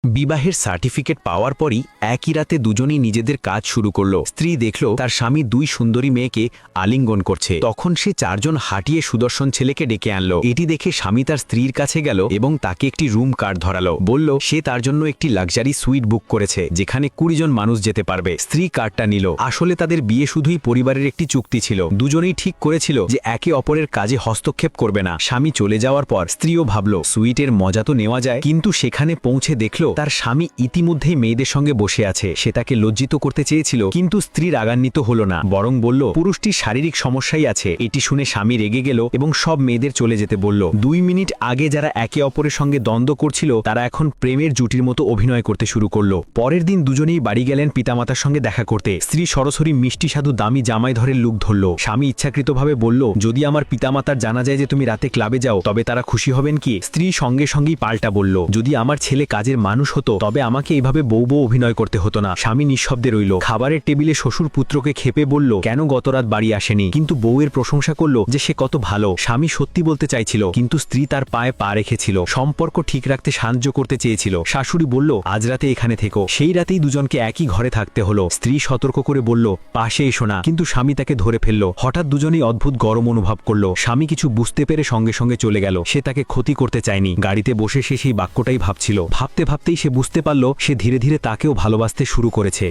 বিবাহের সার্টিফিকেট পাওয়ার পরই একই রাতে দুজনেই নিজেদের কাজ শুরু করল। স্ত্রী দেখল তার স্বামী দুই সুন্দরী মেয়েকে আলিঙ্গন করছে। তখন সে চারজন হাঁটিয়ে সুদর্শন ছেলেকে ডেকে আনলো। এটি দেখে স্বামী তার স্ত্রীর কাছে গেল এবং তাকে একটি রুম কার্ড ধরালো। বলল সে তার জন্য একটি লাক্সারি সুইট বুক করেছে যেখানে 20 জন মানুষ যেতে পারবে। স্ত্রী কার্ডটা নিল। আসলে তাদের বিয়ে শুধুই পরিবারের একটি চুক্তি ছিল। দুজনেই ঠিক করেছিল যে একে অপরের কাজে হস্তক্ষেপ করবে না। স্বামী চলে যাওয়ার পর স্ত্রীও ভাবল সুইটের মজা তো নেওয়া যায়, কিন্তু সেখানে পৌঁছে দেখল তার স্বামী ইতিমধ্যেই মেয়েদের সঙ্গে বসে আছে। সে তাকে লজ্জিত করতে চেয়েছিল, কিন্তু স্ত্রী রাগান্বিত হল না, বরং বলল পুরুষটির শারীরিক সমস্যাই আছে। এটি শুনে স্বামী রেগে গেল এবং সব মেয়েদের চলে যেতে বলল। 2 মিনিট আগে যারা একে অপরের সঙ্গে দ্বন্দ্ব করছিল তারা এখন প্রেমের জুটির মতো অভিনয় করতে শুরু করল। পরের দিন দুজনেই বাড়ি গেলেন পিতামাতার সঙ্গে দেখা করতে। স্ত্রী সরাসরি মিষ্টি সাধু দামি জামাই ধরের লুক ধরল। স্বামী ইচ্ছাকৃতভাবে বলল যদি আমার পিতামাতার জানা যায় যে তুমি রাতে ক্লাবে যাও তবে তারা খুশি হবেন কি? স্ত্রী সঙ্গে সঙ্গেই পাল্টা বলল যদি আমার ছেলে কাজের মানুষ হতো তবে আমাকে এইভাবে বউ বউ অভিনয় করতে হতো না। স্বামী নিঃশব্দে রইল। খাবারের টেবিলে শ্বশুর পুত্রকে খেপে বলল কেন গতরাত বাড়ি আসেনি, কিন্তু বউয়ের প্রশংসা করল যে সে কত ভালো। স্বামী সত্যি বলতে চাইছিল, কিন্তু স্ত্রী তার পায়ে পা রেখেছিল। সম্পর্ক ঠিক রাখতে সাহায্য করতে চেয়েছিল। শাশুড়ি বলল আজ রাতে এখানে থেকো। সেই রাতেই দুজনকে একই ঘরে থাকতে হলো। স্ত্রী সতর্ক করে বলল পাশে এসো না, কিন্তু স্বামী তাকে ধরে ফেলল। হঠাৎ দুজনেই অদ্ভুত গরম অনুভব করল। স্বামী কিছু বুঝতে পেরে সঙ্গে সঙ্গে চলে গেল। সে তাকে ক্ষতি করতে চায়নি। গাড়িতে বসে সে সেই বাক্যটাই ভাবছিল। ভাবতে ভাবতেই সে বুঝতে পারল সে ধীরে ধীরে তাকেও ভালোবাসতে শুরু করেছে।